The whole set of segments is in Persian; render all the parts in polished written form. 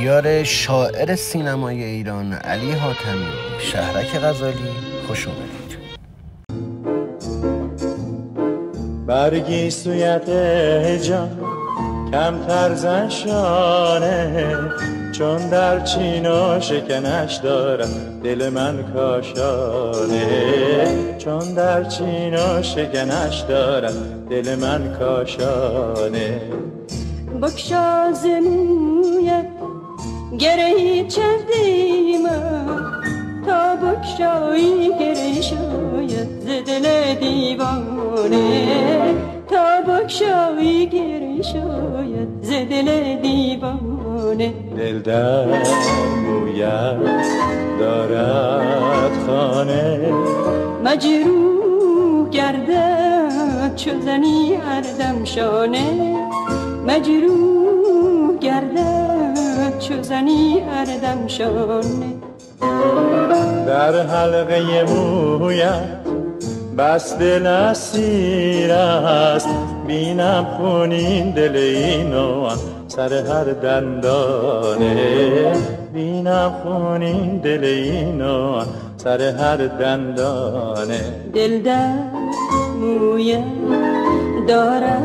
یار شاعر سینمای ایران علی حاتمی، شهرک غزالی، خوش اومدید. برگی سویت جان کمتر زن شانه، چون در چین و شکنش دارم دل من کاشانه، چون در چین و شکنش دارم دل من کاشانه. بکشا زمویه گرهی چندیم تا بکشایی گره شاید ز دل دیوانه، تا بکشایی گره شاید ز دل دیوانه. دل در مویت دارد خانه، مجروح گردد چو زنی هر دم شانه، مجروح گردد چو زنی هر دم شانه. در حلقه مویت بس دل اسیر است، بینم خونین دل اینو سر هر دندانه، بینم خونین دل اینو سر هر دندانه. دل در مویت دارد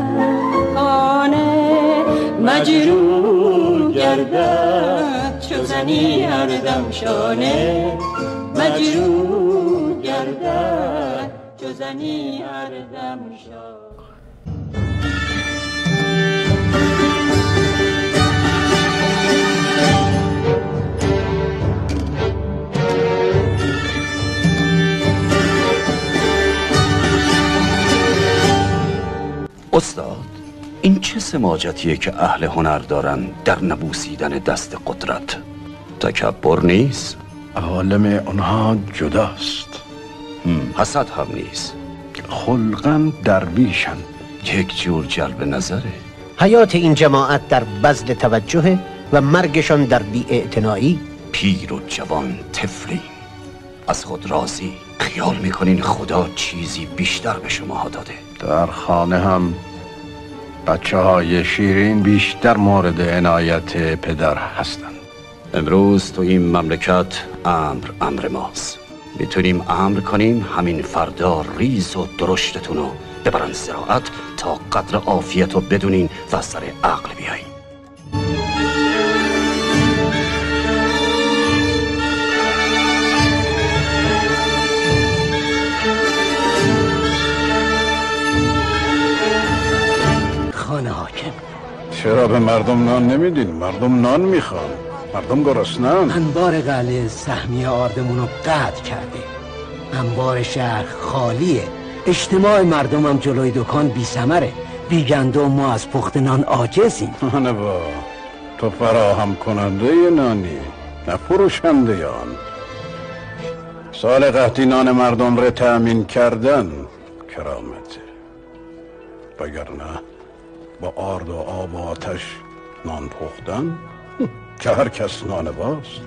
خانه، مجروح گردد چو زنی هر دم شانه، مجروح گردد چو زنی هر دم شانه. استاد، این چه سماجتیه که اهل هنر دارن در نبوسیدن دست قدرت؟ تکبر نیست؟ عالم اونها جداست. حسد هم نیست؟ خلقاً درویشن. یک جور جلب نظره. حیات این جماعت در بذل توجه و مرگشان در بی‌اعتنایی. پیر و جوان طفلین، از خود راضی، خیال میکنین خدا چیزی بیشتر به شما داده. در خانه هم بچه های شیرین بیشتر مورد عنایت پدر هستند. امروز تو این مملکت امر ماست. میتونیم امر کنیم همین فردا ریز و درشتتونو ببرن زراعت تا قدر عافیت رو بدونین و سر عقل بیایین. خانه حاکم، چرا به مردم نان نمیدین؟ مردم نان میخوان، مردم گرسنه‌اند. انبار قلعه سهمیه آردمون رو قطع کرده، انبار شهر خالیه، اجتماع مردم هم جلوی دکان بی ثمره، بی گندم ما از پخت نان عاجزیم. نه با تو فراهم کننده نانی، نه فروشنده آن. سال قحطی نان مردم را تأمین کردن کرامته، وگرنه با آرد و آب و آتش نان پختن که هر کس نان باست.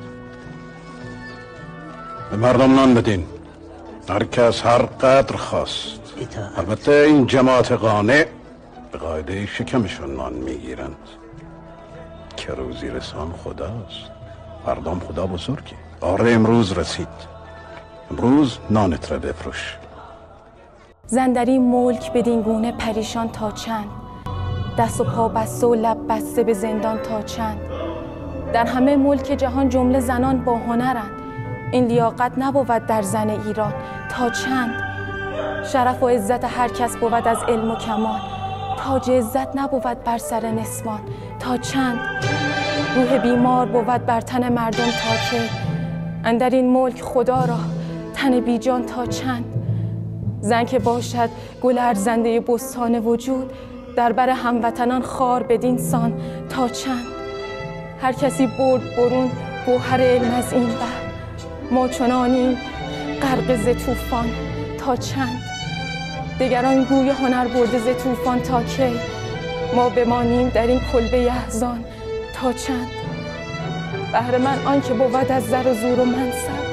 به مردم نان بدین، هر کس هر قدر خواست. البته این جماعت قانع به قاعده شکمشون نان میگیرند که روزی رسان خداست. مردم خدا بزرگی. آره امروز رسید، امروز نانت را بفروش. زن در این ملک بدین گونه پریشان تا چند، دست و پا بسته و لب بسته به زندان تا چند. در همه ملک جهان جمله زنان با هنرند، این لیاقت نبود در زن ایران تا چند. شرف و عزت هر کس بود از علم و کمال، تاج عزت نبود بر سر نسوان تا چند. روح بیمار بود بر تن مردم تا کی، اندر این ملک خدا را تن بیجان تا چند. زن که باشد گل ارزنده بستان وجود، در بر هموطنان خار بدین سان تا چند. هر کسی برد برون گوهر علم از این بحر، ما چنانیم غرق ز طوفان تا چند. دگران گوی هنر برده ز طوفان تا کی، ما بمانیم در این کلبه احزان تا چند. بهر من آن که بود از زر و زور و منصب،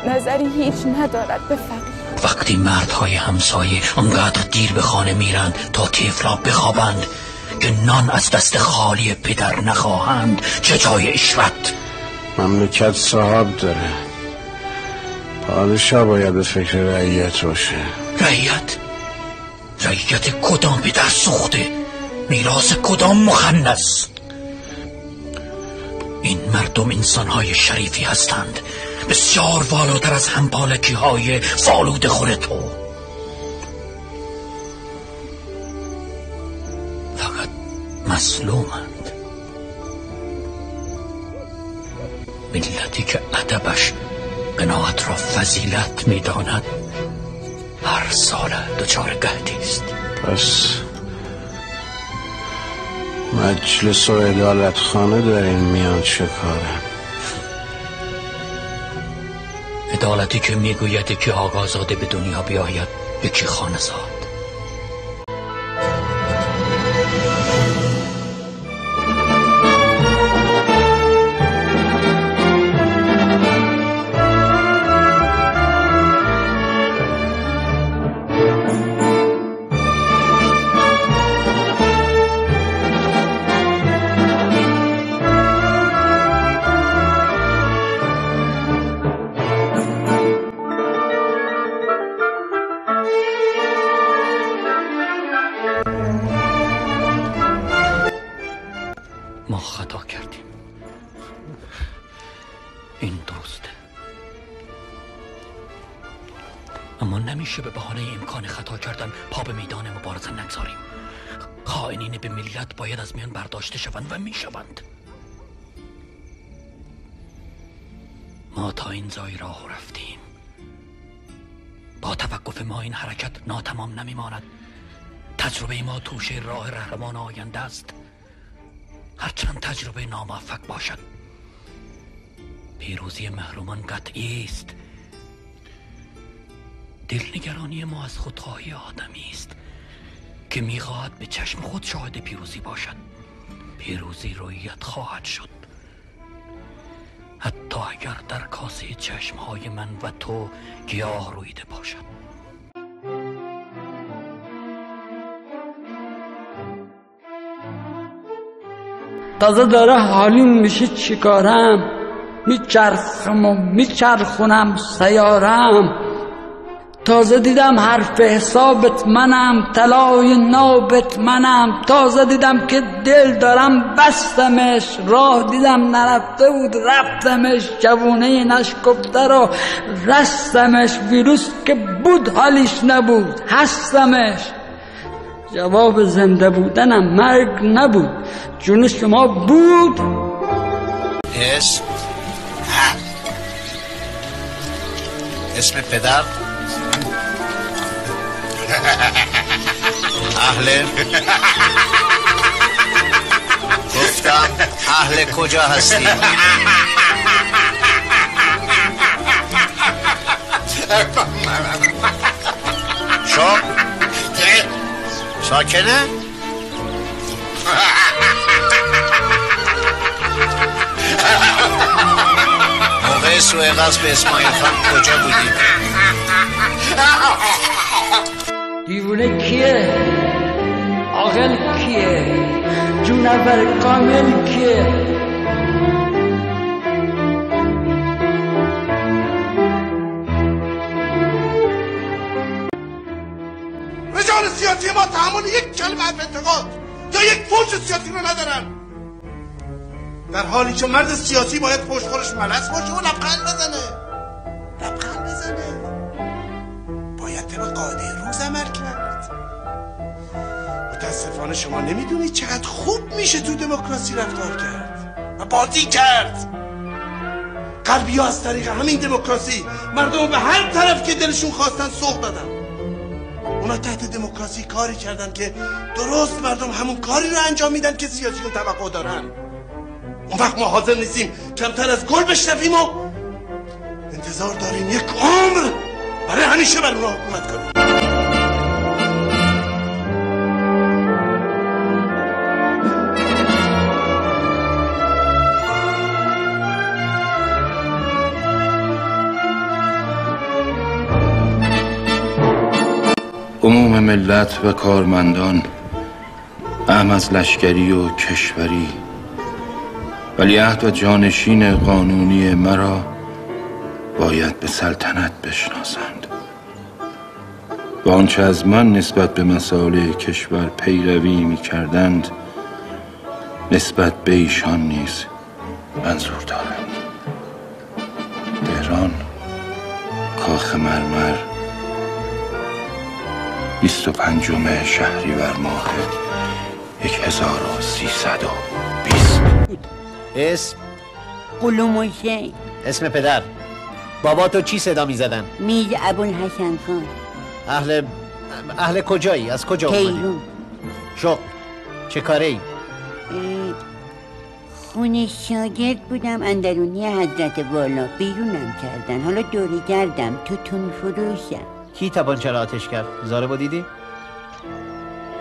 نظری هیچ ندارد به فقیر. وقتی مردهای همسایه آنقدر دیر به خانه میرند تا طفل را بخوابند که نان از دست خالی پدر نخواهند چه جای اشرت؟ مملکت صاحب داره، پادشاه باید به فکر رعیت باشه. رعیت کدام پدر سوخته؟ میراث کدام مخنث؟ این مردم انسانهای شریفی هستند، بسیار والاتر از همپالکی های فالود خور تو. فقط مظلومند. ملتی که ادبش قناعت را فضیلت میداند هر سال دچار قحطی است. پس مجلس و عدالت خانه در این میان چه کاره؟ عدالتی که میگوید که آقازاده به دنیا بیاید یکی خانه زاد. ما خطا کردیم، این درسته، اما نمیشه به بهانه امکان خطا کردن پا به میدان مبارزه نگذاریم. خائنین به ملت باید از میان برداشته شوند و میشوند. ما تا این زای راه رفتیم، با توقف ما این حرکت ناتمام نمیماند. تجربه ما توشه راه رهروان آینده است، هرچند تجربه ناموفق باشد. پیروزی محرومان قطعی است. دلنگرانی ما از خودخواهی آدمی است که میخواهد به چشم خود شاهد پیروزی باشد. پیروزی رویت خواهد شد، حتی اگر در کاسه چشمهای من و تو گیاه رویده باشد. تازه داره حالیم میشه چیکارم، میچرخم و میچرخونم سیارم. تازه دیدم حرف حسابت منم، طلای نابت منم. تازه دیدم که دل دارم بستمش، راه دیدم نرفته بود رفتمش. جوونه نشکفته رو رستمش، ویروس که بود حالیش نبود هستمش. جواب زنده بودنم مرگ نبود، جون شما بود. اسم پدر گفتم اهل کجا هستی؟ شو ساکنه؟ موقع سوء قصد به اسماعیل خان کجا بودی؟ دیوونه کیه؟ عاقل کیه؟ جونور کامل کیه؟ رجال سیاسی ما تحمل یک کلمه از انتقاد یا یک فوش سیاسی رو ندارن، در حالی که مرد سیاسی باید پشتخورش ملس باشه و لبخند بزنه. باید طبق قاعده روز عمل کرد. متاسفانه شما نمیدونید چقدر خوب میشه تو دموکراسی رفتار کرد و بازی کرد. غربی ها از طریق همین دموکراسی مردم به هر طرف که دلشون خواستن سوق دادن. اونا تحت دموکراسی کاری کردن که درست مردم همون کاری رو انجام میدن که سیاسیون توقع دارن. اون وقت ما حاضر نیستیم کمتر از گل بشنویم و انتظار داریم یک عمر برای همیشه بر اونا حکومت کنیم. عموم ملت و کارمندان اهم از لشکری و کشوری، ولیعهد و جانشین قانونی مرا باید به سلطنت بشناسند و آنچه از من نسبت به مسائل کشور پیروی می کردند نسبت به ایشان نیز منظور دارم. تهران، کاخ مرمر، 25 شهریور ماه 1320. اسم؟ غلام حسین. اسم پدر؟ بابا تو چی صدا می زدن؟ میر ابوالحسن خان. اهل کجایی؟ از کجا اومدی؟ تهران. شغل؟ چه کاره ای؟ خونه شاگرد بودم، اندرونی حضرت والا. بیرونم کردن، حالا دوری گردم، توتون فروشم. کی تپانچه را آتش کرد؟ زاره با دیدی؟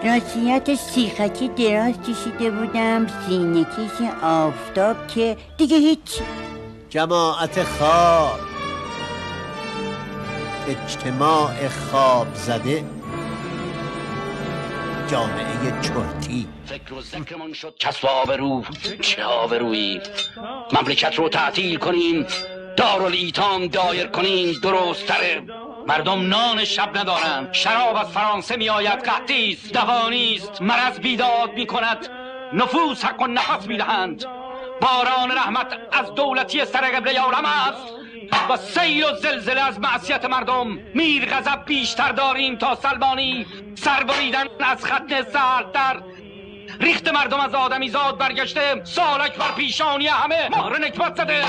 راستیت سیخکی دراز کشیده بودم، سینه کش آفتاب که دیگه هیچ. جماعت خواب، اجتماع خواب زده، جامعه چرتی. فکر و ذکرمون شد کسب آبرو. چه آبرویی؟ مملکت رو تعطیل کنیم، دارالایتام دایر کنیم درست تره. مردم نان شب ندارند، شراب از فرانسه می آید، قحطی است، دوانی است، مرض بیداد می کند، نفوس حق و نفس می دهند. باران رحمت از دولتی سر قبله عالم است و سیل و زلزله از معصیت مردم. میر غضب بیشتر داریم تا سلمانی، سر بریدن از ختن سردتر. ریخت مردم از آدمی زاد برگشته، سالک بر پیشانی همه مهر نکبت زده.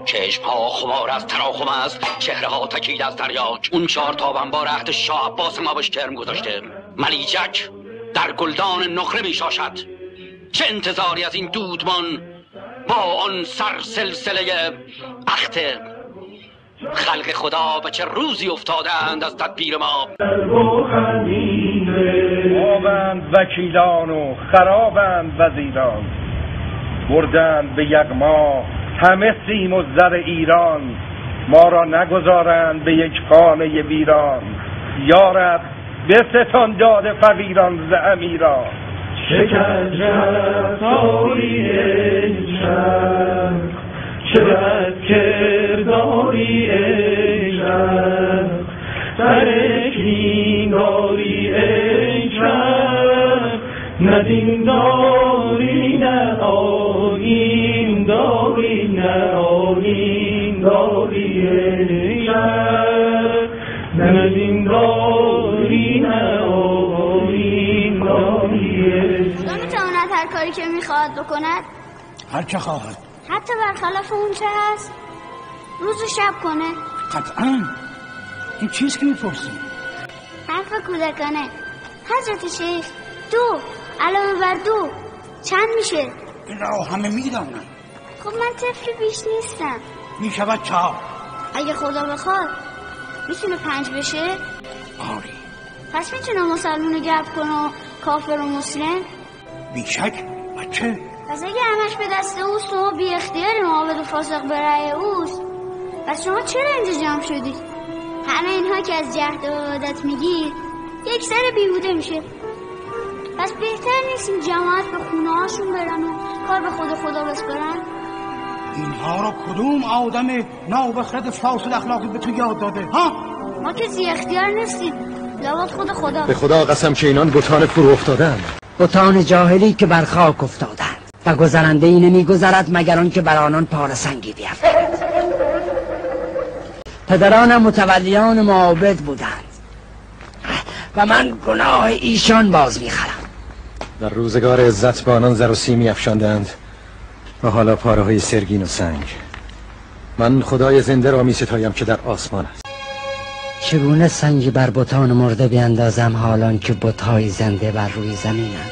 چشم ها خمار از تراخم است، چهره ها تکیده از تریاک. اون 4 تابان با عهد شاه عباس ما بهش کرم گذاشته. ملیجک در گلدان نخره می شاشد. چه انتظاری از این دودمان با آن سر سلسله اخت خلق خدا به چه روزی افتادند از تدبیر ما. خوابند وکیلان و خرابند وزیران، بردند به یغما همه سیم و زر ایران. ما را نگذارند به یک خانه ویران، یارب بستان داد فقیران ز امیران. شکنجه رفتاری ای شرق، چه بد کرداری ای شرق، سر کینگاری ای شرق، نه دین داری نه آیین داری، نه آیین داری ای شرق، نه دین داری نه آیین داری ای. میتواند هر کاری که میخواهد بکند؟ هر چه خواهد، حتی برخلاف اون چه هست؟ روز و شب کنه؟ قطعا. این چیز که میپرسی؟ حرف کودکانه. حضرت شیخ 2 علاوه بر 2 چند میشه؟ این را همه میدانم. خب من طفل بیش نیستم. میشود 4. اگه خدا بخواد میتونه 5 بشه؟ آری. پس میتونه مسلمونو گرد کنه و کافر و مسلم؟ بیشک. بچه پس اگه همش به دست اوست و ما بی اختیاری معابد و فاسق به رأی اوست، پس شما چرا اینجا جمع شدید؟ همه اینها که از جهد و عبادت میگید یک سر بیهوده میشه. پس بهتر نیست این جماعت به خونه هاشون برن و کار به خدا بسپرن؟ اینها رو کدوم آدم نابخرد فاسد اخلاقی به تو یاد داده ها؟ ما که زی اختیار نیستیم، لابد خدا. به خدا قسم که اینان بتان فرو افتادند، بتان جاهلی که بر خاک افتادند و گذرنده ای نمیگذرد مگر آن که بر آنان پاره سنگی بیفکند. پدرانم متولیان معابد بودند و من گناه ایشان باز میخرم. در روزگار عزت به آنان زر و سیمی افشاندند و حالا پاره های سرگین و سنگ. من خدای زنده را می ستایم که در آسمان است. چگونه سنگی بر بتان مرده بیندازم حالان که بتهای زنده بر روی زمینند؟